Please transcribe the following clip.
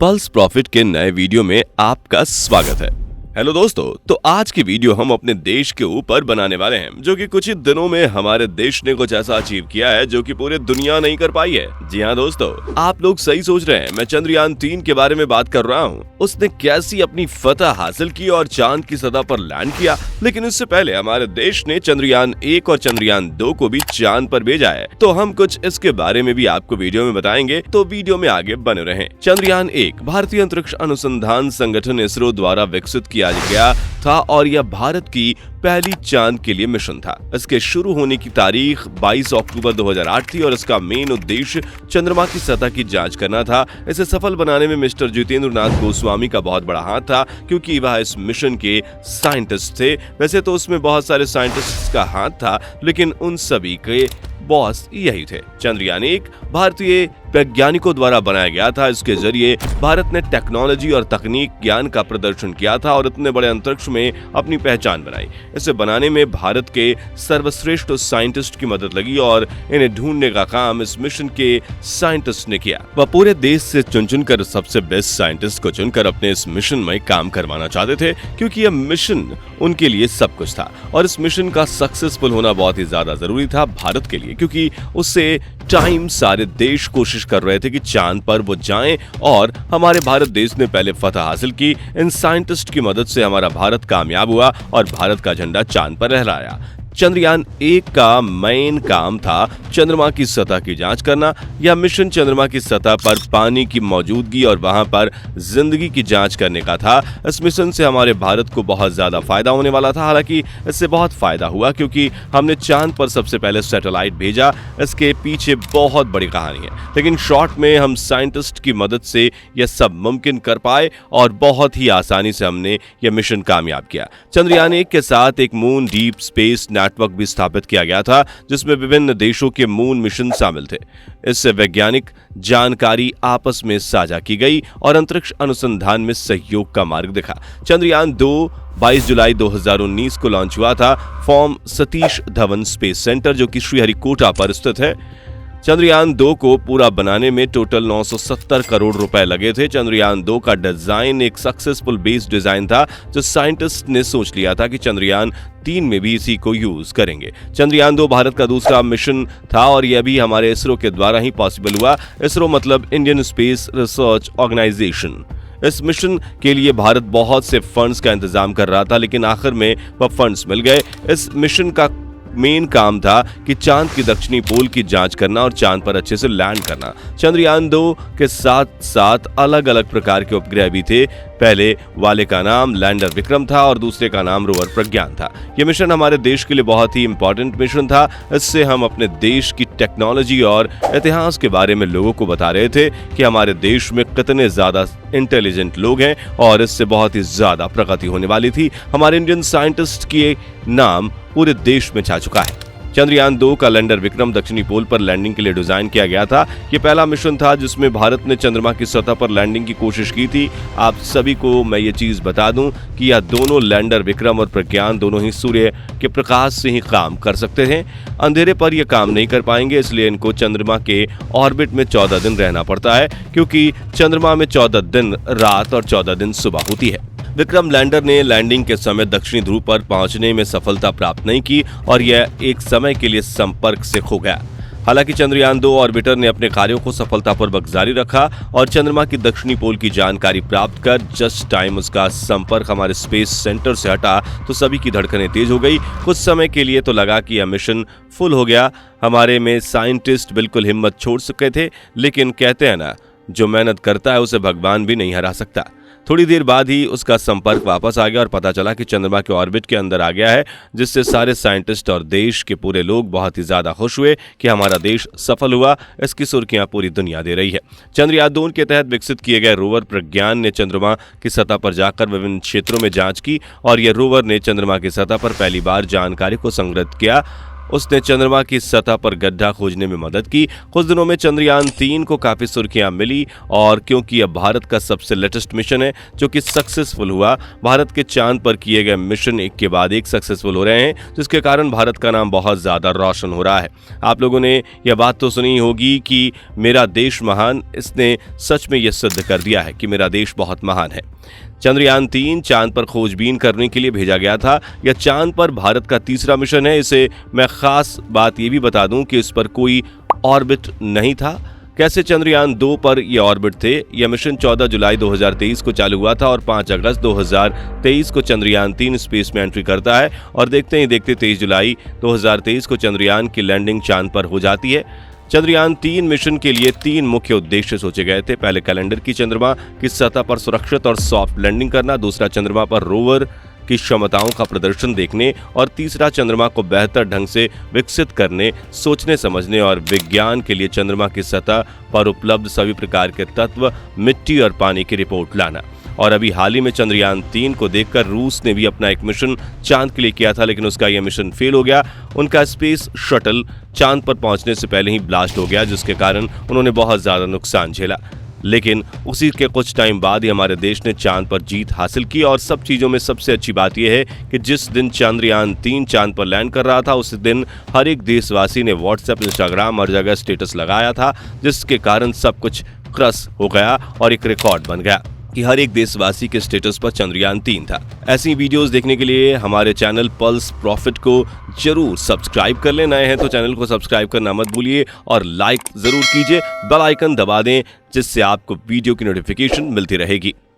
Pulse profit के नए video में आपका स्वागत है। हेलो दोस्तों, तो आज की वीडियो हम अपने देश के ऊपर बनाने वाले हैं, जो कि कुछ ही दिनों में हमारे देश ने कुछ ऐसा अचीव किया है जो कि पूरी दुनिया नहीं कर पाई है। जी हाँ दोस्तों, आप लोग सही सोच रहे हैं, मैं चंद्रयान 3 के बारे में बात कर रहा हूँ। उसने कैसी अपनी फतह हासिल की और चांद की सतह पर लैंड किया। लेकिन इससे पहले हमारे देश ने चंद्रयान 1 और चंद्रयान 2 को भी चांद पर भेजा है, तो हम कुछ इसके बारे में भी आपको वीडियो में बताएंगे, तो वीडियो में आगे बने रहें। चंद्रयान 1 भारतीय अंतरिक्ष अनुसंधान संगठन इसरो द्वारा विकसित किया गया था और यह भारत की पहली चांद के लिए मिशन था। इसके शुरू होने की तारीख 22 अक्टूबर 2008 थी और इसका मेन उद्देश्य चंद्रमा की सतह की जांच करना था। इसे सफल बनाने में मिस्टर जितेंद्र नाथ गोस्वामी का बहुत बड़ा हाथ था, क्योंकि वह इस मिशन के साइंटिस्ट थे। वैसे तो उसमें बहुत सारे साइंटिस्ट्स का हाथ था, लेकिन उन सभी के बॉस यही थे। चंद्रयान 1 भारतीय वैज्ञानिकों द्वारा बनाया गया था। इसके जरिए भारत ने टेक्नोलॉजी और तकनीक ज्ञान का प्रदर्शन किया था और इतने बड़े अंतरिक्ष में अपनी पहचान बनाई। इसे बनाने में भारत के सर्वश्रेष्ठ साइंटिस्ट की मदद लगी और इन्हें ढूंढने का काम इस मिशन के साइंटिस्ट ने किया। वह पूरे देश से चुन कर सबसे बेस्ट साइंटिस्ट को चुनकर अपने इस मिशन में काम करवाना चाहते थे, क्योंकि यह मिशन उनके लिए सब कुछ था और इस मिशन का सक्सेसफुल होना बहुत ही ज्यादा जरूरी था भारत के लिए, क्योंकि उससे टाइम सारे देश कोशिश कर रहे थे कि चांद पर वो जाएं और हमारे भारत देश ने पहले फतह हासिल की। इन साइंटिस्ट की मदद से हमारा भारत कामयाब हुआ और भारत का झंडा चांद पर लहराया। चंद्रयान 1 का मेन काम था चंद्रमा की सतह की जांच करना। यह मिशन चंद्रमा की सतह पर पानी की मौजूदगी और वहां पर जिंदगी की जांच करने का था। इस मिशन से हमारे भारत को बहुत ज्यादा फायदा होने वाला था। हालांकि इससे बहुत फायदा हुआ, क्योंकि हमने चांद पर सबसे पहले सैटेलाइट भेजा। इसके पीछे बहुत बड़ी कहानी है, लेकिन शॉर्ट में हम साइंटिस्ट की मदद से यह सब मुमकिन कर पाए और बहुत ही आसानी से हमने यह मिशन कामयाब किया। चंद्रयान 1 के साथ एक मून डीप स्पेस नेटवर्क भी स्थापित किया गया था, जिसमें विभिन्न देशों के मून मिशन शामिल थे। इससे वैज्ञानिक जानकारी आपस में साझा की गई और अंतरिक्ष अनुसंधान में सहयोग का मार्ग दिखा। चंद्रयान 2 22 जुलाई 2019 को लॉन्च हुआ था from Satish Dhawan space centre, जो कि श्रीहरिकोटा पर स्थित है। चंद्रयान 2 को पूरा बनाने में टोटल 970 करोड़ रुपए लगे थे। चंद्रयान 2 का डिजाइन एक सक्सेसफुल बेस डिजाइन था, जो साइंटिस्ट ने सोच लिया था कि चंद्रयान 3 में भी इसी को यूज करेंगे। चंद्रयान 2 भारत का दूसरा मिशन था और यह भी हमारे इसरो के द्वारा ही पॉसिबल हुआ। इसरो मतलब इंडियन स्पेस रिसर्च ऑर्गेनाइजेशन। इस मिशन के लिए भारत बहुत से फंड्स का इंतजाम कर रहा था, लेकिन आखिर में वह फंड्स मिल गए। इस मिशन का मेन काम था कि चांद की दक्षिणी पोल की जांच करना और चांद पर अच्छे से लैंड करना। चंद्रयान 2 के साथ साथ अलग अलग प्रकार के उपग्रह भी थे। पहले वाले का नाम लैंडर विक्रम था और दूसरे का नाम रोवर प्रज्ञान था। यह मिशन हमारे देश के लिए बहुत ही इंपॉर्टेंट मिशन था। इससे हम अपने देश की टेक्नोलॉजी और इतिहास के बारे में लोगों को बता रहे थे कि हमारे देश में कितने ज्यादा इंटेलिजेंट लोग हैं और इससे बहुत ही ज्यादा प्रगति होने वाली थी। हमारे इंडियन साइंटिस्ट की नाम पूरे देश में छा चुका है। चंद्रयान 2 का लैंडर विक्रम दक्षिणी पोल पर लैंडिंग के लिए डिजाइन किया गया था। यह पहला मिशन था जिसमें भारत ने चंद्रमा की सतह पर लैंडिंग की कोशिश की थी। आप सभी को मैं ये चीज बता दूं कि यह दोनों लैंडर विक्रम और प्रज्ञान दोनों ही सूर्य के प्रकाश से ही काम कर सकते हैं। अंधेरे पर यह काम नहीं कर पाएंगे, इसलिए इनको चंद्रमा के ऑर्बिट में 14 दिन रहना पड़ता है, क्योंकि चंद्रमा में 14 दिन रात और 14 दिन सुबह होती है। विक्रम लैंडर ने लैंडिंग के समय दक्षिणी ध्रुव पर पहुंचने में सफलता प्राप्त नहीं की और यह एक समय के लिए संपर्क से खो गया। हालांकि चंद्रयान 2 ऑर्बिटर ने अपने कार्यों को सफलतापूर्वक जारी रखा और चंद्रमा की दक्षिणी पोल की जानकारी प्राप्त कर जस्ट टाइम उसका संपर्क हमारे स्पेस सेंटर से हटा तो सभी की धड़कनें तेज हो गई। कुछ समय के लिए तो लगा कि यह मिशन फुल हो गया। हमारे में साइंटिस्ट बिल्कुल हिम्मत छोड़ चुके थे, लेकिन कहते हैं ना, जो मेहनत करता है उसे भगवान भी नहीं हरा सकता। थोड़ी देर बाद ही उसका संपर्क वापस आ गया और पता चला कि चंद्रमा के ऑर्बिट के अंदर आ गया है, जिससे सारे साइंटिस्ट और देश के पूरे लोग बहुत ही ज्यादा खुश हुए कि हमारा देश सफल हुआ। इसकी सुर्खियां पूरी दुनिया दे रही है। चंद्रयान 2 के तहत विकसित किए गए रोवर प्रज्ञान ने चंद्रमा की सतह पर जाकर विभिन्न क्षेत्रों में जांच की और यह रोवर ने चंद्रमा की सतह पर पहली बार जानकारी को संग्रहित किया। उसने चंद्रमा की सतह पर गड्ढा खोजने में मदद की। कुछ दिनों में चंद्रयान 3 को काफी सुर्खियां मिली और क्योंकि यह भारत का सबसे लेटेस्ट मिशन है जो कि सक्सेसफुल हुआ। भारत के चांद पर किए गए मिशन एक के बाद एक सक्सेसफुल हो रहे हैं, जिसके कारण भारत का नाम बहुत ज्यादा रोशन हो रहा है। आप लोगों ने यह बात तो सुनी होगी कि मेरा देश महान, इसने सच में यह सिद्ध कर दिया है कि मेरा देश बहुत महान है। चंद्रयान 3 चांद पर खोजबीन करने के लिए भेजा गया था। यह चांद पर भारत का तीसरा मिशन है। इसे मैं खास बात ये भी बता दूं कि इस पर कोई ऑर्बिट नहीं था। कैसे चंद्रयान 2 पर यह ऑर्बिट थे। यह मिशन 14 जुलाई 2023 को चालू हुआ था और 5 अगस्त 2023 को चंद्रयान 3 स्पेस में एंट्री करता है और देखते ही देखते 23 जुलाई 2023 को चंद्रयान की लैंडिंग चांद पर हो जाती है। चंद्रयान 3 मिशन के लिए 3 मुख्य उद्देश्य सोचे गए थे। पहले कैलेंडर की चंद्रमा की सतह पर सुरक्षित और सॉफ्ट लैंडिंग करना, दूसरा चंद्रमा पर रोवर की क्षमताओं का प्रदर्शन देखने और तीसरा चंद्रमा को बेहतर ढंग से विकसित करने, सोचने समझने और विज्ञान के लिए चंद्रमा की सतह पर उपलब्ध सभी प्रकार के तत्व, मिट्टी और पानी की रिपोर्ट लाना। और अभी हाल ही में चंद्रयान 3 को देखकर रूस ने भी अपना एक मिशन चांद के लिए किया था, लेकिन उसका यह मिशन फेल हो गया। उनका स्पेस शटल चांद पर पहुंचने से पहले ही ब्लास्ट हो गया, जिसके कारण उन्होंने बहुत ज्यादा नुकसान झेला। लेकिन उसी के कुछ टाइम बाद ही हमारे देश ने चांद पर जीत हासिल की और सब चीजों में सबसे अच्छी बात यह है कि जिस दिन चंद्रयान 3 चांद पर लैंड कर रहा था उस दिन हर एक देशवासी ने व्हाट्सएप, इंस्टाग्राम हर जगह स्टेटस लगाया था, जिसके कारण सब कुछ क्रश हो गया और एक रिकॉर्ड बन गया कि हर एक देशवासी के स्टेटस पर चंद्रयान 3 था। ऐसी वीडियोस देखने के लिए हमारे चैनल पल्स प्रॉफिट को जरूर सब्सक्राइब कर लें। नए हैं तो चैनल को सब्सक्राइब करना मत भूलिए और लाइक जरूर कीजिए, बेल आइकन दबा दें जिससे आपको वीडियो की नोटिफिकेशन मिलती रहेगी।